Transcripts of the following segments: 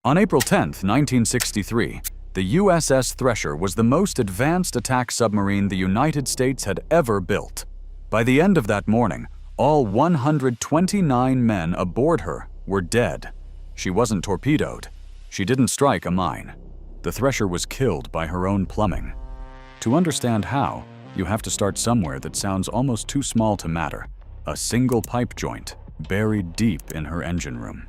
On April 10, 1963, the USS Thresher was the most advanced attack submarine the United States had ever built. By the end of that morning, all 129 men aboard her were dead. She wasn't torpedoed. She didn't strike a mine. The Thresher was killed by her own plumbing. To understand how, you have to start somewhere that sounds almost too small to matter: a single pipe joint buried deep in her engine room.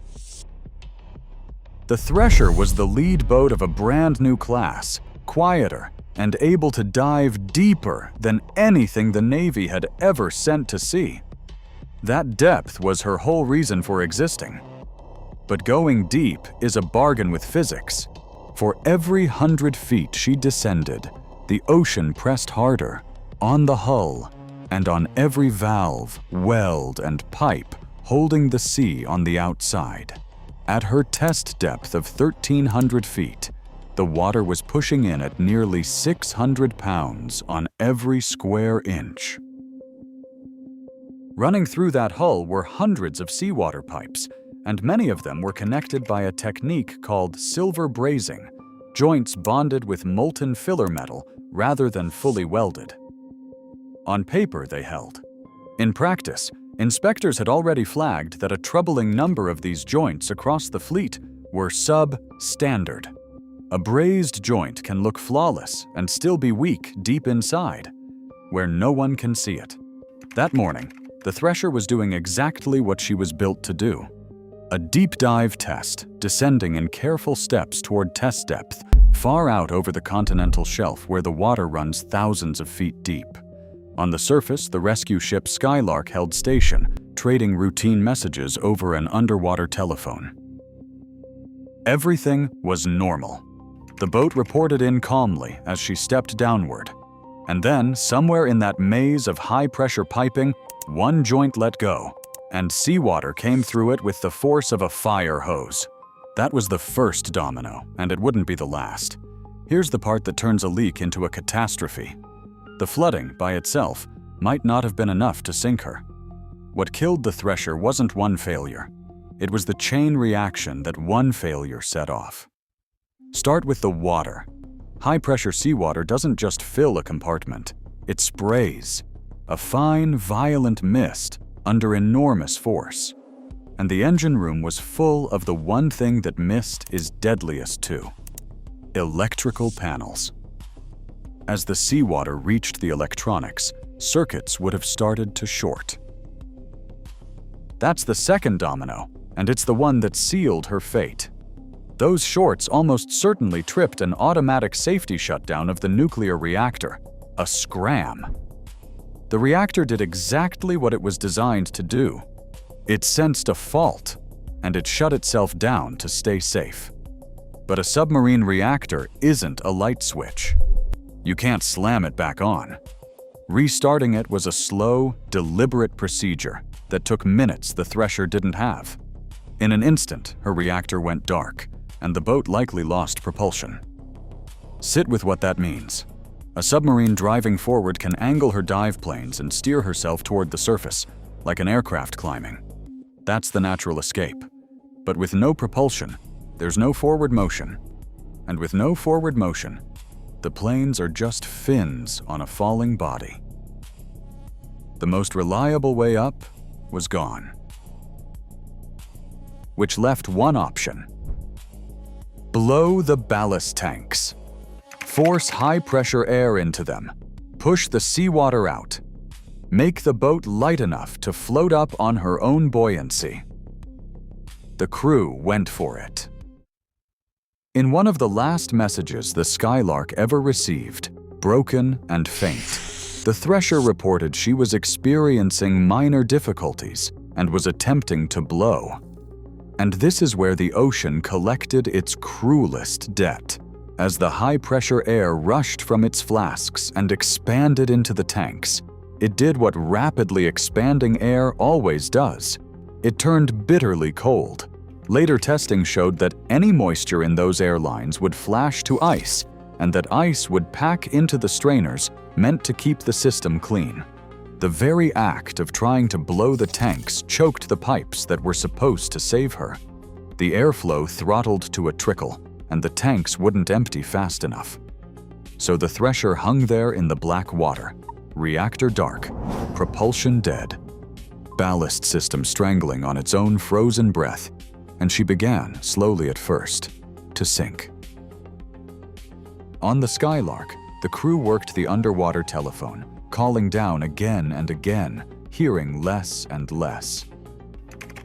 The Thresher was the lead boat of a brand new class, quieter, and able to dive deeper than anything the Navy had ever sent to sea. That depth was her whole reason for existing. But going deep is a bargain with physics. For every 100 feet she descended, the ocean pressed harder, on the hull, and on every valve, weld, and pipe holding the sea on the outside. At her test depth of 1,300 feet, the water was pushing in at nearly 600 pounds on every square inch. Running through that hull were hundreds of seawater pipes, and many of them were connected by a technique called silver brazing, joints bonded with molten filler metal rather than fully welded. On paper, they held. In practice, inspectors had already flagged that a troubling number of these joints across the fleet were substandard. A brazed joint can look flawless and still be weak deep inside, where no one can see it. That morning, the Thresher was doing exactly what she was built to do: a deep dive test, descending in careful steps toward test depth, far out over the continental shelf where the water runs thousands of feet deep. On the surface, the rescue ship Skylark held station, trading routine messages over an underwater telephone. Everything was normal. The boat reported in calmly as she stepped downward. And then, somewhere in that maze of high-pressure piping, one joint let go, and seawater came through it with the force of a fire hose. That was the first domino, and it wouldn't be the last. Here's the part that turns a leak into a catastrophe. The flooding, by itself, might not have been enough to sink her. What killed the Thresher wasn't one failure. It was the chain reaction that one failure set off. Start with the water. High-pressure seawater doesn't just fill a compartment. It sprays. A fine, violent mist under enormous force. And the engine room was full of the one thing that mist is deadliest to: electrical panels. As the seawater reached the electronics, circuits would have started to short. That's the second domino, and it's the one that sealed her fate. Those shorts almost certainly tripped an automatic safety shutdown of the nuclear reactor, a scram. The reactor did exactly what it was designed to do. It sensed a fault, and it shut itself down to stay safe. But a submarine reactor isn't a light switch. You can't slam it back on. Restarting it was a slow, deliberate procedure that took minutes the Thresher didn't have. In an instant, her reactor went dark, and the boat likely lost propulsion. Sit with what that means. A submarine driving forward can angle her dive planes and steer herself toward the surface, like an aircraft climbing. That's the natural escape. But with no propulsion, there's no forward motion. And with no forward motion, the planes are just fins on a falling body. The most reliable way up was gone. Which left one option: blow the ballast tanks. Force high-pressure air into them. Push the seawater out. Make the boat light enough to float up on her own buoyancy. The crew went for it. In one of the last messages the Skylark ever received, broken and faint, the Thresher reported she was experiencing minor difficulties and was attempting to blow. And this is where the ocean collected its cruelest debt. As the high-pressure air rushed from its flasks and expanded into the tanks, it did what rapidly expanding air always does. It turned bitterly cold. Later testing showed that any moisture in those air lines would flash to ice, and that ice would pack into the strainers meant to keep the system clean. The very act of trying to blow the tanks choked the pipes that were supposed to save her. The airflow throttled to a trickle, and the tanks wouldn't empty fast enough. So the Thresher hung there in the black water, reactor dark, propulsion dead, ballast system strangling on its own frozen breath, and she began, slowly at first, to sink. On the Skylark, the crew worked the underwater telephone, calling down again and again, hearing less and less.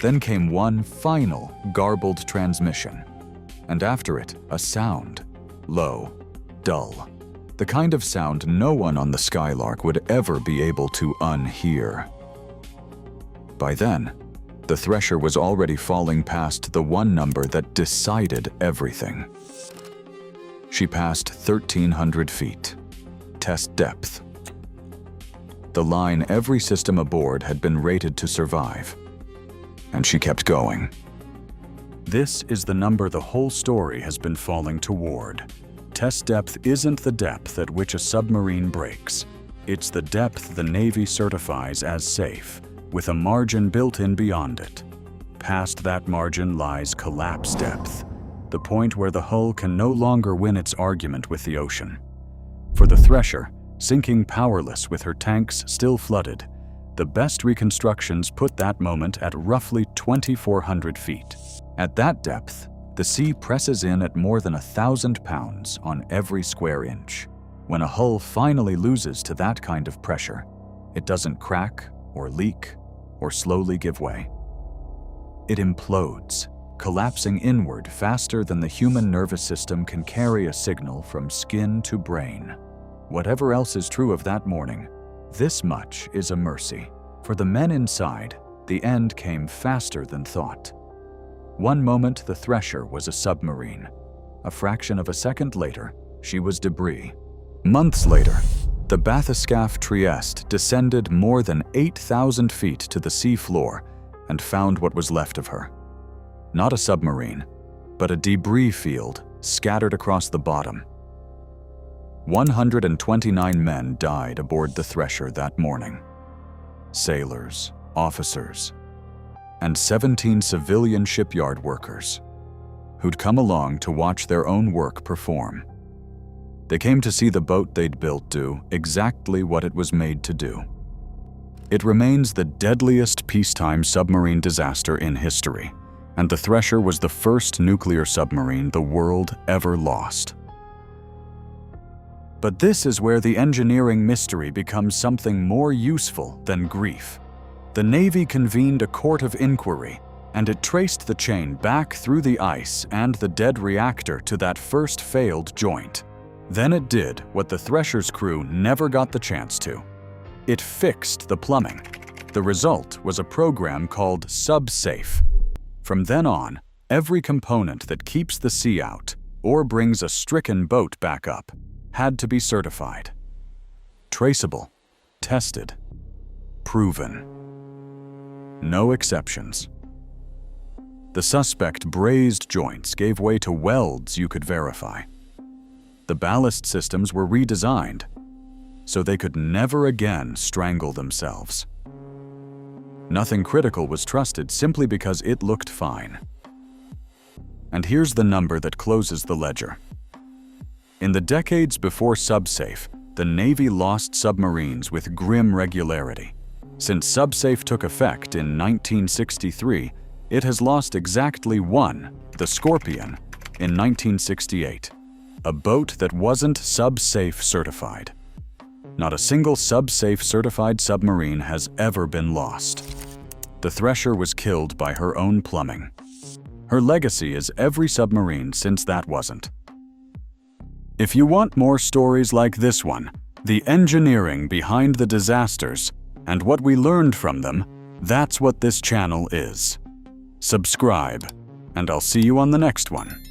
Then came one final, garbled transmission, and after it, a sound, low, dull, the kind of sound no one on the Skylark would ever be able to unhear. By then, the Thresher was already falling past the one number that decided everything. She passed 1,300 feet, test depth. The line every system aboard had been rated to survive, and she kept going. This is the number the whole story has been falling toward. Test depth isn't the depth at which a submarine breaks. It's the depth the Navy certifies as safe, with a margin built in beyond it. Past that margin lies collapse depth, the point where the hull can no longer win its argument with the ocean. For the Thresher, sinking powerless with her tanks still flooded, the best reconstructions put that moment at roughly 2,400 feet. At that depth, the sea presses in at more than 1,000 pounds on every square inch. When a hull finally loses to that kind of pressure, it doesn't crack or leak or slowly give way. It implodes, collapsing inward faster than the human nervous system can carry a signal from skin to brain. Whatever else is true of that morning, this much is a mercy. For the men inside, the end came faster than thought. One moment the Thresher was a submarine. A fraction of a second later, she was debris. Months later, the bathyscaphe Trieste descended more than 8,000 feet to the sea floor and found what was left of her. Not a submarine, but a debris field scattered across the bottom. 129 men died aboard the Thresher that morning. Sailors, officers, and 17 civilian shipyard workers who'd come along to watch their own work perform. They came to see the boat they'd built do exactly what it was made to do. It remains the deadliest peacetime submarine disaster in history, and the Thresher was the first nuclear submarine the world ever lost. But this is where the engineering mystery becomes something more useful than grief. The Navy convened a court of inquiry, and it traced the chain back through the ice and the dead reactor to that first failed joint. Then it did what the Thresher's crew never got the chance to. It fixed the plumbing. The result was a program called SUBSAFE. From then on, every component that keeps the sea out or brings a stricken boat back up had to be certified. Traceable, tested, proven. No exceptions. The suspect brazed joints gave way to welds you could verify. The ballast systems were redesigned so they could never again strangle themselves. Nothing critical was trusted simply because it looked fine. And here's the number that closes the ledger. In the decades before SUBSAFE, the Navy lost submarines with grim regularity. Since SUBSAFE took effect in 1963, it has lost exactly one, the Scorpion, in 1968, a boat that wasn't SUBSAFE-certified. Not a single SUBSAFE-certified submarine has ever been lost. The Thresher was killed by her own plumbing. Her legacy is every submarine since that wasn't. If you want more stories like this one, the engineering behind the disasters, and what we learned from them, that's what this channel is. Subscribe, and I'll see you on the next one.